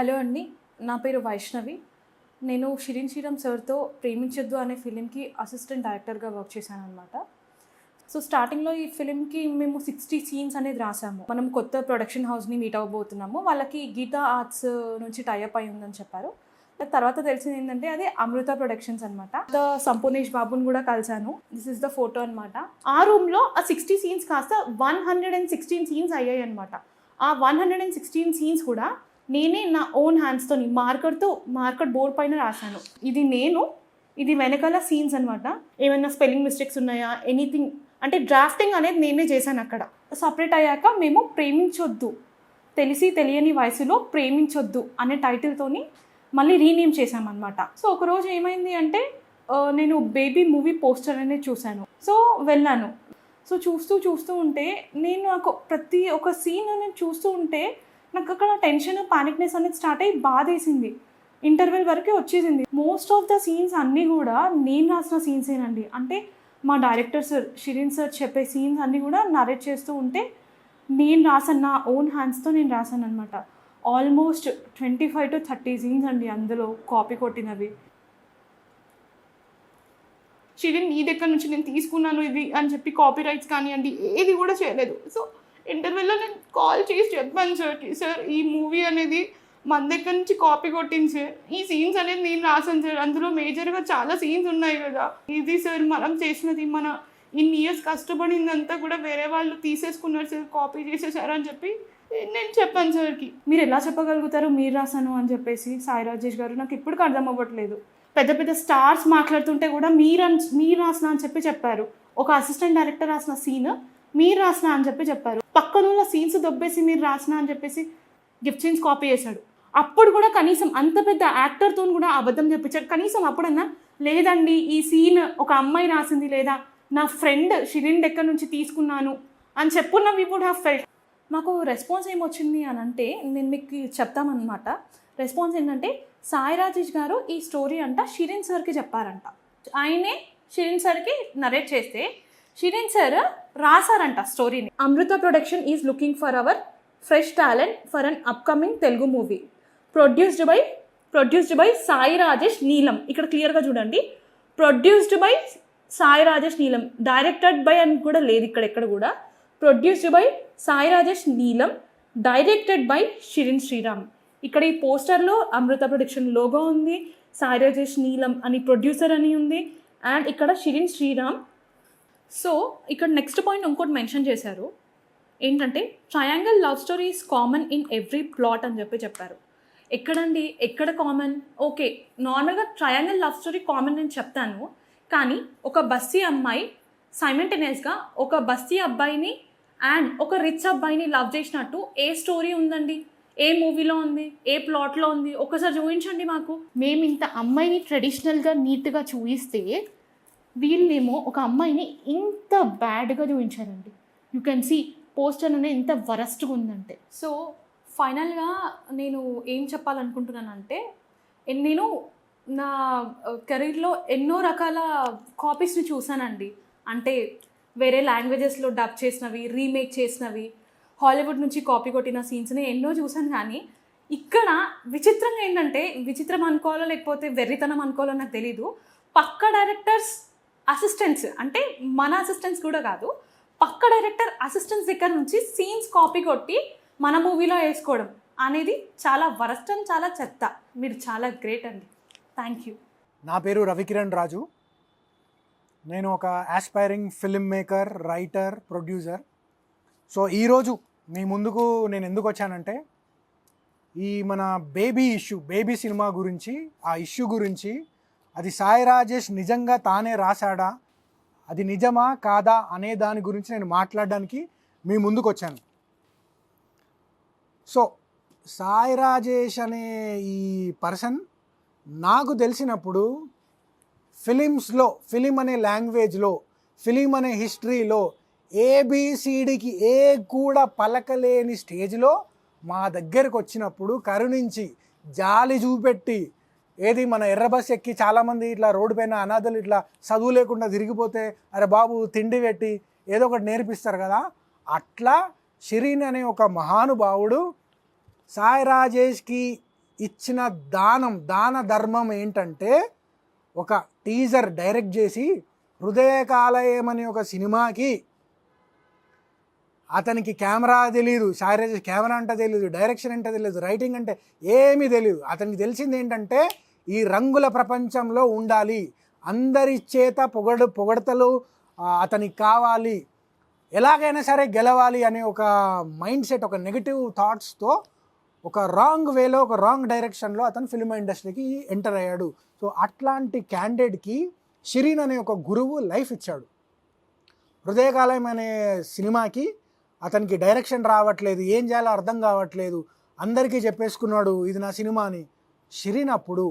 Hello అండి, నా పేరు వైష్ణవి. నేను షిరిన్ శ్రీరామ్ సార్తో ప్రేమించొద్దు అనే ఫిలింకి అసిస్టెంట్ డైరెక్టర్గా వర్క్ చేశాను అనమాట. సో స్టార్టింగ్లో ఈ ఫిలింకి మేము 60 సీన్స్ అనేది రాసాము. మనం కొత్త ప్రొడక్షన్ హౌస్ని మీట్ అవ్వబోతున్నాము. వాళ్ళకి గీతా ఆర్ట్స్ నుంచి టైఅప్ అయి ఉందని చెప్పారు. తర్వాత తెలిసింది ఏంటంటే అది అమృత ప్రొడక్షన్స్ అనమాట. సంపూర్ణేష్ బాబుని కూడా కలిశాను. దిస్ ఇస్ ద ఫోటో అనమాట. ఆ రూమ్లో ఆ 60 సీన్స్ కాస్త 116 సీన్స్ అయ్యాయి అనమాట. ఆ 116 సీన్స్ కూడా నేనే నా ఓన్ హ్యాండ్స్తోని మార్కర్ బోర్డ్ పైన రాశాను. ఇది వెనకాల సీన్స్ అనమాట. ఏమైనా స్పెల్లింగ్ మిస్టేక్స్ ఉన్నాయా, ఎనీథింగ్ అంటే డ్రాఫ్టింగ్ అనేది నేనే చేశాను అక్కడ. సపరేట్ అయ్యాక మేము ప్రేమించొద్దు, తెలిసి తెలియని వయసులో ప్రేమించొద్దు అనే టైటిల్తోని మళ్ళీ రీనేమ్ చేశామన్నమాట. సో ఒకరోజు ఏమైంది అంటే నేను బేబీ మూవీ పోస్టర్ అనేది చూశాను. సో వెళ్ళాను. సో చూస్తూ ఉంటే నాకు ప్రతి ఒక్క సీన్ నేను చూస్తూ ఉంటే నాకు అక్కడ టెన్షన్, పానిక్నెస్ అనేది స్టార్ట్ అయ్యి బాధేసింది. ఇంటర్వెల్ వరకే వచ్చేసింది. మోస్ట్ ఆఫ్ ద సీన్స్ అన్నీ కూడా నేను రాసిన సీన్సేనండి. అంటే మా డైరెక్టర్ సార్, షిరిన్ సార్ చెప్పే సీన్స్ అన్నీ కూడా నరేట్ చేస్తూ ఉంటే నేను రాసాను, నా ఓన్ హ్యాండ్స్తో నేను రాశాను అనమాట. ఆల్మోస్ట్ 25 to 30 సీన్స్ అండి అందులో కాపీ కొట్టినవి. షిరిన్ నీ దగ్గర నుంచి నేను తీసుకున్నాను ఇది అని చెప్పి కాపీ రైట్స్ కానివ్వండి ఏది కూడా చేయలేదు. సో ఇంటర్వెల్లో నేను కాల్ చేసి చెప్పాను సార్కి, సార్ ఈ మూవీ అనేది మన దగ్గర నుంచి కాపీ కొట్టింది సార్, ఈ సీన్స్ అనేది నేను రాసాను సార్, అందులో మేజర్గా చాలా సీన్స్ ఉన్నాయి కదా, ఇది సార్ మనం చేసినది, మన ఇన్ని ఇయర్స్ కష్టపడిందంతా కూడా వేరే వాళ్ళు తీసేసుకున్నారు సార్, కాపీ చేసేసారు అని చెప్పి నేను చెప్పాను సార్కి. మీరు ఎలా చెప్పగలుగుతారు మీరు రాసాను అని చెప్పేసి సాయి రాజేష్ గారు, నాకు ఇప్పటికీ అర్థం అవ్వట్లేదు. పెద్ద పెద్ద స్టార్స్ మాట్లాడుతుంటే కూడా మీరు రాసిన అని చెప్పారు. ఒక అసిస్టెంట్ డైరెక్టర్ రాసిన సీన్ మీరు రాసిన అని చెప్పారు. పక్కనున్న సీన్స్ దొబ్బేసి మీరు రాసిన అని చెప్పేసి గిఫ్ట్ సీన్స్ కాపీ చేశాడు. అప్పుడు కూడా కనీసం అంత పెద్ద యాక్టర్తో కూడా అబద్ధం చెప్పించాడు. కనీసం అప్పుడన్నా లేదండి ఈ సీన్ ఒక అమ్మాయి రాసింది, లేదా నా ఫ్రెండ్ షిరిన్ దగ్గర నుంచి తీసుకున్నాను అని చెప్పున్న వీ వుడ్ హ్యావ్ ఫెల్ట్. మాకు రెస్పాన్స్ ఏమొచ్చింది అని అంటే నేను మీకు చెప్తామన్నమాట. రెస్పాన్స్ ఏంటంటే సాయి రాజేష్ గారు ఈ స్టోరీ అంట షిరిన్ సార్కి చెప్పారంట. ఆయనే షిరిన్ సార్కి నరేట్ చేస్తే షిరిన్ సార్ రాసారంట స్టోరీని. Amrita production is looking for our fresh talent for an upcoming Telugu movie produced by Sai Rajesh Neelam. ఇక్కడ క్లియర్గా చూడండి, ప్రొడ్యూస్డ్ బై సాయి రాజేష్ నీలం, డైరెక్టెడ్ బై అని కూడా లేదు ఎక్కడ కూడా. ప్రొడ్యూస్డ్ బై సాయి రాజేష్ నీలం, డైరెక్టెడ్ బై షిరిన్ శ్రీరామ్. ఇక్కడ ఈ పోస్టర్లో అమృత ప్రొడక్షన్ లోగో ఉంది, సాయి రాజేష్ నీలం అని ప్రొడ్యూసర్ అని ఉంది, అండ్ ఇక్కడ షిరిన్ శ్రీరామ్. సో ఇక్కడ నెక్స్ట్ పాయింట్ ఇంకోటి మెన్షన్ చేశారు ఏంటంటే triangle love story is common in every plot అని చెప్పారు. ఎక్కడండి, ఎక్కడ కామన్? ఓకే, నార్మల్గా ట్రయాంగిల్ లవ్ స్టోరీ కామన్ నేను చెప్తాను, కానీ ఒక బస్తీ అమ్మాయి సైమల్టేనియస్గా ఒక బస్తీ అబ్బాయిని అండ్ ఒక రిచ్ అబ్బాయిని లవ్ చేసినట్టు ఏ స్టోరీ ఉందండి? ఏ మూవీలో ఉంది? ఏ ప్లాట్లో ఉంది? ఒకసారి చూపించండి మాకు. మేము ఇంత అమ్మాయిని ట్రెడిషనల్గా నీట్గా చూపిస్తే వీళ్ళేమో ఒక అమ్మాయిని ఇంత బ్యాడ్గా చూపించారండి. యూ కెన్ సీ పోస్టర్ అనేది ఎంత వరస్ట్గా ఉందంటే. సో ఫైనల్గా నేను ఏం చెప్పాలనుకుంటున్నానంటే, నేను నా కెరీర్లో ఎన్నో రకాల కాపీస్ని చూసానండి. అంటే వేరే లాంగ్వేజెస్లో డబ్ చేసినవి, రీమేక్ చేసినవి, హాలీవుడ్ నుంచి కాపీ కొట్టిన సీన్స్ని ఎన్నో చూసాను. కానీ ఇక్కడ విచిత్రంగా ఏంటంటే, విచిత్రం అనుకోవాలో లేకపోతే వెర్రితనం అనుకోవాలో నాకు తెలీదు, పక్క డైరెక్టర్స్ అసిస్టెంట్స్, అంటే మన అసిస్టెంట్స్ కూడా కాదు, పక్క డైరెక్టర్ అసిస్టెంట్స్ దగ్గర నుంచి సీన్స్ కాపీ కొట్టి మన మూవీలో వేసుకోవడం అనేది చాలా వరస్ట్ అండ్ చాలా చెత్త. మీరు చాలా గ్రేట్ అండి. Thank you. నా పేరు రవికిరణ్ రాజు. నేను ఒక aspiring film maker, writer, producer. So ఈరోజు మీ ముందుకు నేను ఎందుకు వచ్చానంటే, ఈ మన బేబీ సినిమా గురించి, ఆ ఇష్యూ గురించి, అది సాయి రాజేష్ నిజంగా తానే రాశాడా, అది నిజమా కాదా అనే దాని గురించి నేను మాట్లాడడానికి మీ ముందుకు వచ్చాను. సో సాయి రాజేష్ అనే ఈ పర్సన్ నాకు తెలిసినప్పుడు ఫిలిం అనే లాంగ్వేజ్లో, ఫిలిం అనే హిస్టరీలో ఏబిసిడికి ఏ కూడా పలకలేని స్టేజ్లో మా దగ్గరకు వచ్చినప్పుడు కరుణించి జాలి చూపెట్టి, ఏది మన ఎర్ర బస్ ఎక్కి చాలామంది ఇట్లా రోడ్డు పైన అనాథలు ఇట్లా చదువు లేకుండా తిరిగిపోతే అరే బాబు తిండి పెట్టి ఏదో ఒకటి నేర్పిస్తారు కదా, అట్లా షిరిన్ అనే ఒక మహానుభావుడు సాయి రాజేష్కి ఇచ్చిన దాన ధర్మం ఏంటంటే ఒక టీజర్ డైరెక్ట్ చేసి హృదయకాలయం అనే ఒక సినిమాకి అతనికి కెమెరా తెలియదు, సాయి రాజేష్ కెమెరా అంటే తెలియదు, డైరెక్షన్ అంటే తెలియదు, రైటింగ్ అంటే ఏమీ తెలియదు. అతనికి తెలిసింది ఏంటంటే ఈ రంగుల ప్రపంచంలో ఉండాలి, అందరి చేత పొగడతలు అతనికి కావాలి, ఎలాగైనా సరే గెలవాలి అనే ఒక మైండ్ సెట్, ఒక నెగిటివ్ థాట్స్తో ఒక రాంగ్ వేలో, ఒక రాంగ్ డైరెక్షన్లో అతను ఫిల్మ్ ఇండస్ట్రీకి ఎంటర్ అయ్యాడు. సో అట్లాంటి క్యాండిడేట్కి షిరీన్ అనే ఒక గురువు లైఫ్ ఇచ్చాడు. హృదయకాలయం అనే సినిమాకి అతనికి డైరెక్షన్ రావట్లేదు, ఏం చేయాలో అర్థం కావట్లేదు, అందరికీ చెప్పేసుకున్నాడు ఇది నా సినిమా అని. షిరీన్ అప్పుడు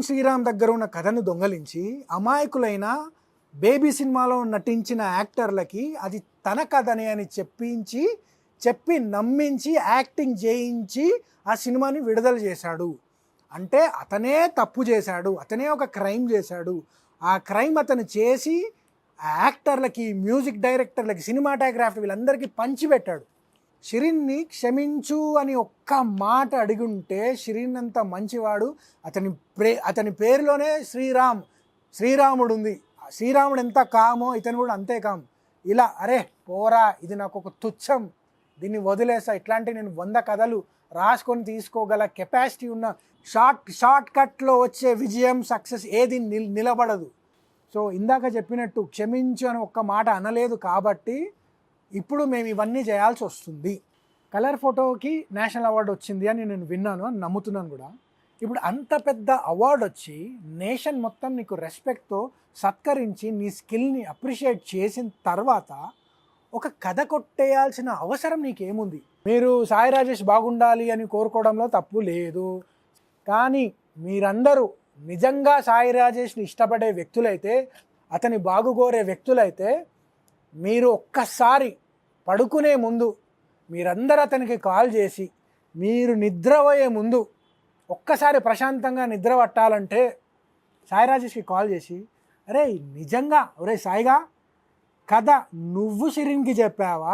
శ్రీరామ్ దగ్గర ఉన్న కథను దొంగలించి అమాయకులైన బేబీ సినిమాలో నటించిన యాక్టర్లకి అది తన కథనే అని చెప్పి నమ్మించి యాక్టింగ్ చేయించి ఆ సినిమాని విడుదల చేశాడు. అంటే అతనే తప్పు చేశాడు, అతనే ఒక క్రైమ్ చేశాడు. ఆ క్రైమ్ అతను చేసి ఆ యాక్టర్లకి, మ్యూజిక్ డైరెక్టర్లకి, సినిమాటోగ్రాఫర్ వీళ్ళందరికీ పంచిపెట్టాడు. షిరీన్ని క్షమించు అని ఒక్క మాట అడిగుంటే షిరీన్ అంత మంచివాడు. అతని పేరులోనే శ్రీరాముడు ఉంది. శ్రీరాముడు ఎంత కామో ఇతను కూడా అంతే కామ్. ఇలా అరే పోరా, ఇది నాకు ఒక తుచ్చం, దీన్ని వదిలేసా, ఇట్లాంటి నేను 100 కథలు రాసుకొని తీసుకోగల కెపాసిటీ ఉన్న షార్ట్ కట్లో వచ్చే విజయం, సక్సెస్ ఏది నిలబడదు. సో ఇందాక చెప్పినట్టు క్షమించు అని ఒక్క మాట అనలేదు కాబట్టి ఇప్పుడు మేము ఇవన్నీ చేయాల్సి వస్తుంది. కలర్ ఫోటోకి నేషనల్ అవార్డు వచ్చింది అని నేను విన్నాను, అని నమ్ముతున్నాను కూడా. ఇప్పుడు అంత పెద్ద అవార్డు వచ్చి నేషన్ మొత్తం నీకు రెస్పెక్ట్తో సత్కరించి నీ స్కిల్ని అప్రిషియేట్ చేసిన తర్వాత ఒక కథ కొట్టేయాల్సిన అవసరం నీకేముంది? మీరు సాయి రాజేష్ బాగుండాలి అని కోరుకోవడంలో తప్పు లేదు, కానీ మీరందరూ నిజంగా సాయి రాజేష్ని ఇష్టపడే వ్యక్తులైతే, అతని బాగుకోరే వ్యక్తులైతే మీరు ఒక్కసారి పడుకునే ముందు మీరందరూ అతనికి కాల్ చేసి, మీరు నిద్రపోయే ముందు ఒక్కసారి ప్రశాంతంగా నిద్ర పట్టాలంటే సాయి రాజేష్కి కాల్ చేసి, అరే నిజంగా ఒరే సాయిగా కథ నువ్వు షిరీన్కి చెప్పావా,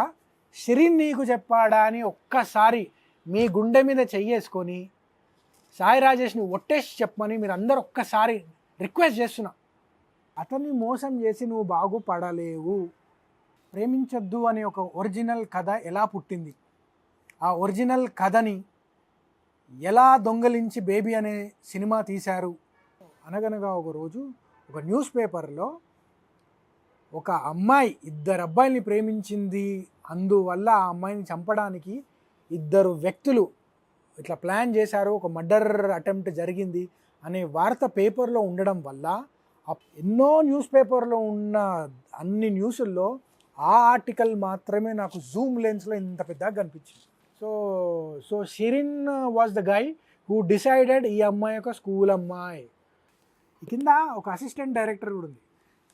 షిరీన్ నీకు చెప్పాడా అని ఒక్కసారి మీ గుండె మీద చెయ్యేసుకొని సాయి రాజేష్ని ఒట్టేసి చెప్పమని మీరు అందరూ ఒక్కసారి రిక్వెస్ట్ చేస్తున్నా. అతన్ని మోసం చేసి నువ్వు బాగుపడలేవు. ప్రేమించొద్దు అనే ఒక ఒరిజినల్ కథ ఎలా పుట్టింది, ఆ ఒరిజినల్ కథని ఎలా దొంగలించి బేబీ అనే సినిమా తీశారు. అనగనగా ఒక రోజు ఒక న్యూస్ పేపర్లో ఒక అమ్మాయి 2 అబ్బాయిల్ని ప్రేమించింది, అందువల్ల ఆ అమ్మాయిని చంపడానికి 2 వ్యక్తులు ఇట్లా ప్లాన్ చేశారు, ఒక మర్డర్ అటెంప్ట్ జరిగింది అనే వార్త పేపర్లో ఉండడం వల్ల ఎన్నో న్యూస్ పేపర్లో ఉన్న అన్ని న్యూసుల్లో ఆ ఆర్టికల్ మాత్రమే నాకు జూమ్ లెన్స్లో ఇంత పెద్దగా కనిపించింది. So Shireen was the guy who decided ఈ అమ్మాయి ఒక స్కూల్ అమ్మాయి. కింద ఒక అసిస్టెంట్ డైరెక్టర్ కూడా ఉంది.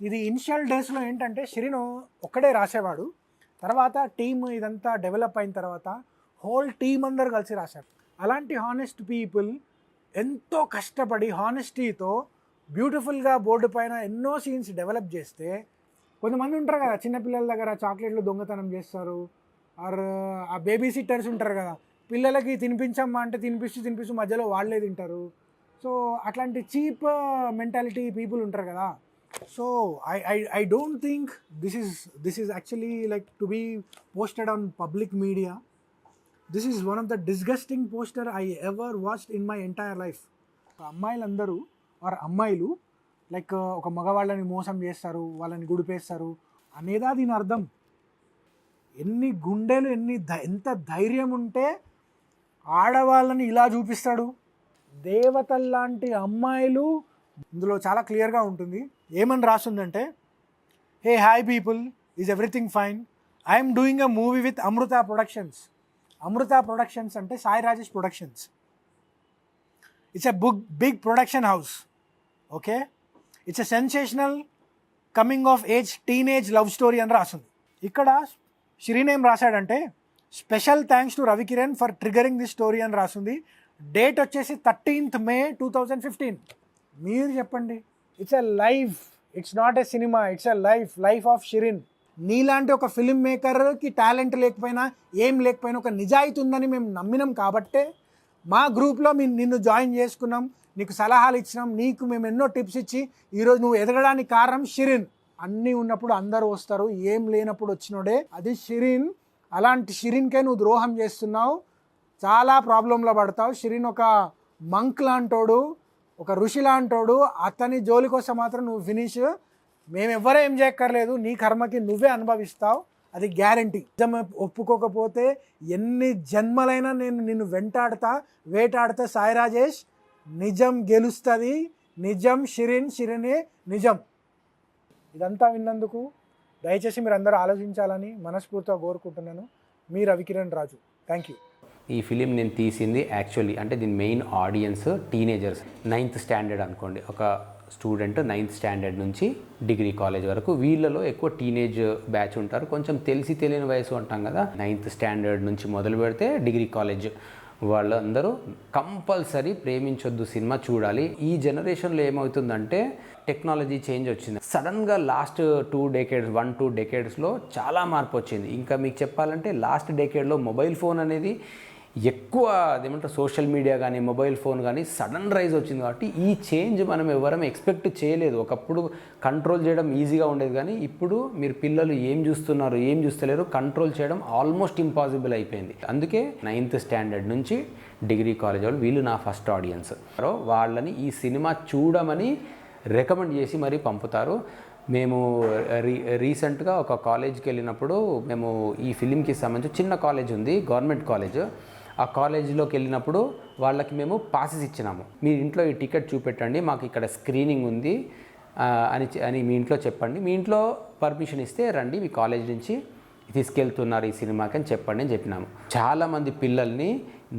ఇది ఇనిషియల్ డేస్లో ఏంటంటే షిరీన్ ఒక్కడే రాసేవాడు, తర్వాత టీమ్ ఇదంతా డెవలప్ అయిన తర్వాత హోల్ టీమ్ అందరు కలిసి రాశారు. అలాంటి హానెస్ట్ పీపుల్ ఎంతో కష్టపడి హానెస్టీతో బ్యూటిఫుల్గా బోర్డు పైన ఎన్నో సీన్స్ డెవలప్ చేస్తే, కొంతమంది ఉంటారు కదా చిన్నపిల్లల దగ్గర చాక్లెట్లు దొంగతనం చేస్తారు, ఆర్ ఆ బేబీ సిట్టర్స్ ఉంటారు కదా, పిల్లలకి తినిపించమ్మా అంటే తినిపిస్తూ మధ్యలో వాళ్ళే తింటారు. సో అట్లాంటి చీప్ మెంటాలిటీ పీపుల్ ఉంటారు కదా. So I don't think this is actually like to be posted on public media. This is one of the disgusting poster I ever watched in my entire life. అమ్మాయిలందరూ or అమ్మాయిలు like ఒక మగవాళ్ళని మోసం చేస్తారు, వాళ్ళని గుడిపేస్తారు అనేదా దీని అర్థం. ఎన్ని గుండెలు, ఎంత ధైర్యం ఉంటే ఆడవాళ్ళని ఇలా చూపిస్తాడు. దేవతల్లాంటి అమ్మాయిలు, ఇందులో చాలా క్లియర్గా ఉంటుంది. ఏమని రాస్తుందంటే, hey hi people, is everything fine, I'm doing a movie with Amrita productions. Amrita productions అంటే Sai Rajesh productions. It's a big production house. Okay, it's a sensational coming of age teenage love story అని రాస్తుంది. ఇక్కడ షిరీన్ ఏం రాశాడంటే, special thanks to Ravikiran for triggering this story అని రాస్తుంది. Date వచ్చేసి 13th May 2015. మీరు చెప్పండి, it's a life, it's not a cinema, it's a life of Shireen. నీలాంటి ఒక ఫిల్మ్ మేకర్కి టాలెంట్ లేకపోయినా ఏం లేకపోయినా ఒక నిజాయితీ ఉందని మేము నమ్మినాం కాబట్టే మా గ్రూప్లో నిన్ను జాయిన్ చేసుకున్నాం, నీకు సలహాలు ఇచ్చినాం, నీకు మేము ఎన్నో టిప్స్ ఇచ్చి ఈరోజు నువ్వు ఎదగడానికి కారణం షిరిన్. అన్నీ ఉన్నప్పుడు అందరూ వస్తారు, ఏం లేనప్పుడు వచ్చినోడే అది షిరిన్. అలాంటి షిరిన్కే నువ్వు ద్రోహం చేస్తున్నావు, చాలా ప్రాబ్లంలో పడతావు. షిరిన్ ఒక మంక్ లాంటోడు, ఒక ఋషి లాంటోడు, అతని జోలి కోసం మాత్రం నువ్వు ఫినిష్. మేము ఎవ్వరూ ఏం చేయక్కర్లేదు, నీ కర్మకి నువ్వే అనుభవిస్తావు, అది గ్యారంటీ. నిజం ఒప్పుకోకపోతే ఎన్ని జన్మలైనా నేను నిన్ను వేటాడతా సాయి రాజేష్. నిజం గెలుస్తుంది, నిజం షిరినే నిజం. ఇదంతా విన్నందుకు దయచేసి మీరు అందరూ ఆలోచించాలని మనస్ఫూర్తిగా కోరుకుంటున్నాను. మీ రవికిరణ్ రాజు. Thank you. ఈ ఫిలిం నేను తీసింది యాక్చువల్లీ అంటే దీని main audience teenagers, 9th standard అనుకోండి. ఒక స్టూడెంట్ 9th స్టాండర్డ్ నుంచి డిగ్రీ కాలేజ్ వరకు, వీళ్ళలో ఎక్కువ టీనేజ్ బ్యాచ్ ఉంటారు. కొంచెం తెలియని వయసు అంటాం కదా, 9th స్టాండర్డ్ నుంచి మొదలు పెడితే డిగ్రీ కాలేజ్ వాళ్ళందరూ కంపల్సరీ ప్రేమించొద్దు సినిమా చూడాలి. ఈ జనరేషన్లో ఏమవుతుందంటే టెక్నాలజీ చేంజ్ వచ్చింది. సడన్గా లాస్ట్ 1-2 డెకేడ్స్లో చాలా మార్పు వచ్చింది. ఇంకా మీకు చెప్పాలంటే లాస్ట్ డెకేడ్లో మొబైల్ ఫోన్ అనేది ఎక్కువ, అదేమంటారు, సోషల్ మీడియా కానీ మొబైల్ ఫోన్ కానీ సడన్ రైజ్ వచ్చింది. కాబట్టి ఈ చేంజ్ మనం ఎవరం ఎక్స్పెక్ట్ చేయలేదు. ఒకప్పుడు కంట్రోల్ చేయడం ఈజీగా ఉండేది, కానీ ఇప్పుడు మీరు పిల్లలు ఏం చూస్తున్నారు ఏం చూస్తలేరు కంట్రోల్ చేయడం ఆల్మోస్ట్ ఇంపాసిబుల్ అయిపోయింది. అందుకే 9th స్టాండర్డ్ నుంచి డిగ్రీ కాలేజ్ వాళ్ళు వీళ్ళు నా ఫస్ట్ ఆడియన్స్. వాళ్ళని ఈ సినిమా చూడమని రికమెండ్ చేసి మరీ పంపుతారు. మేము రీసెంట్గా ఒక కాలేజ్కి వెళ్ళినప్పుడు మేము ఈ ఫిలింకి సంబంధించి చిన్న కాలేజ్ ఉంది, గవర్నమెంట్ కాలేజ్. ఆ కాలేజీలోకి వెళ్ళినప్పుడు వాళ్ళకి మేము పాసెస్ ఇచ్చినాము. మీ ఇంట్లో ఈ టికెట్ చూపెట్టండి, మాకు ఇక్కడ స్క్రీనింగ్ ఉంది అని మీ ఇంట్లో చెప్పండి. మీ ఇంట్లో పర్మిషన్ ఇస్తే రండి, మీ కాలేజ్ నుంచి తీసుకెళ్తున్నారు ఈ సినిమాకి అని చెప్పండి అని చెప్పినాము. చాలామంది పిల్లల్ని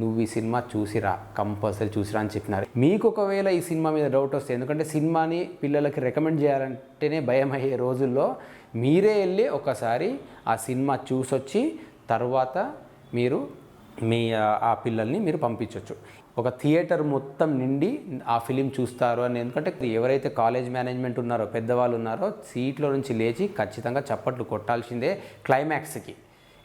నువ్వు ఈ సినిమా చూసిరా, కంపల్సరీ చూసిరా అని చెప్పినారు. మీకు ఒకవేళ ఈ సినిమా మీద డౌట్ వస్తే, ఎందుకంటే సినిమాని పిల్లలకి రికమెండ్ చేయాలంటేనే భయం అయ్యే రోజుల్లో మీరే వెళ్ళి ఒకసారి ఆ సినిమా చూసొచ్చి తర్వాత మీరు ఆ పిల్లల్ని మీరు పంపించవచ్చు. ఒక థియేటర్ మొత్తం నిండి ఆ ఫిలిం చూస్తారు అని. ఎందుకంటే ఎవరైతే కాలేజ్ మేనేజ్మెంట్ ఉన్నారో, పెద్దవాళ్ళు ఉన్నారో, సీట్లో నుంచి లేచి ఖచ్చితంగా చప్పట్లు కొట్టాల్సిందే క్లైమాక్స్కి.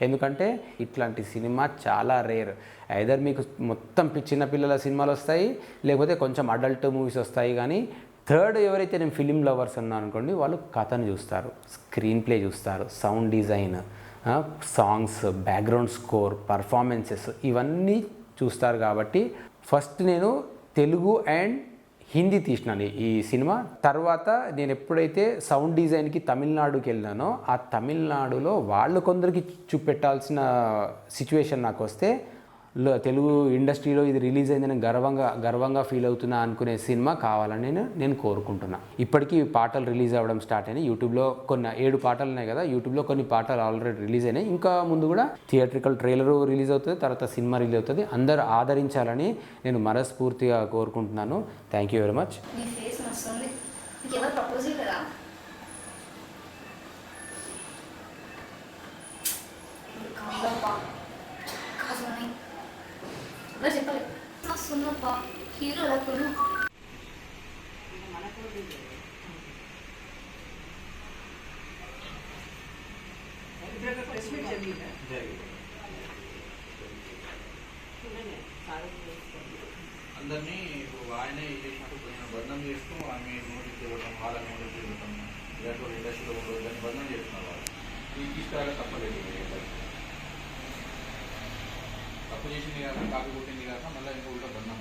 ఎందుకంటే ఇట్లాంటి సినిమా చాలా రేర్. ఐదర్ మీకు మొత్తం చిన్న పిల్లల సినిమాలు వస్తాయి, లేకపోతే కొంచెం అడల్ట్ మూవీస్ వస్తాయి. కానీ థర్డ్ ఎవరైతే నేను ఫిలిం లవర్స్ అన్నా అనుకోండి, వాళ్ళు కథను చూస్తారు, స్క్రీన్ ప్లే చూస్తారు, sound design, songs, background score, performances ఇవన్నీ చూస్తారు. కాబట్టి ఫస్ట్ నేను తెలుగు అండ్ హిందీ తీసినాను ఈ సినిమా. తర్వాత నేను ఎప్పుడైతే సౌండ్ డిజైన్కి తమిళనాడుకి వెళ్ళినానో, ఆ తమిళనాడులో వాళ్ళు కొందరికి చూపెట్టాల్సిన సిచ్యువేషన్ నాకు వస్తే, తెలుగు ఇండస్ట్రీలో ఇది రిలీజ్ అయిందని గర్వంగా ఫీల్ అవుతున్నా అనుకునే సినిమా కావాలని నేను కోరుకుంటున్నా. ఇప్పటికీ పాటలు రిలీజ్ అవ్వడం స్టార్ట్ అయినాయి. యూట్యూబ్లో కొన్ని 7 పాటలు ఉన్నాయి కదా, యూట్యూబ్లో కొన్ని పాటలు ఆల్రెడీ రిలీజ్ అయినాయి. ఇంకా ముందు కూడా థియేట్రికల్ ట్రైలరు రిలీజ్ అవుతుంది, తర్వాత సినిమా రిలీజ్ అవుతుంది. అందరూ ఆదరించాలని నేను మనస్ఫూర్తిగా కోరుకుంటున్నాను. Thank you very much. చెప్పలే వస్తున్నప్పా హీరో లేకుండా అందరినీ ఆయనే చేసినట్టు నేను బంధం చేస్తూ ఆమె నోటీస్ ఇవ్వటం, వాళ్ళ నోటీస్ ఇవ్వటం, ఇలాంటి ఇండస్ట్రీలో ఉండదు దాన్ని బంధం చేస్తున్నారు. వాళ్ళు ఈ తీసుకురాగా తప్పలేదు. తప్పు చేసింది కాక, కాపీ కొట్టింది కాక మళ్ళీ ఇంకో ఉల్టా బంధం.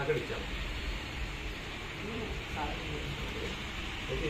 అక్కడ ఇచ్చాము. అయితే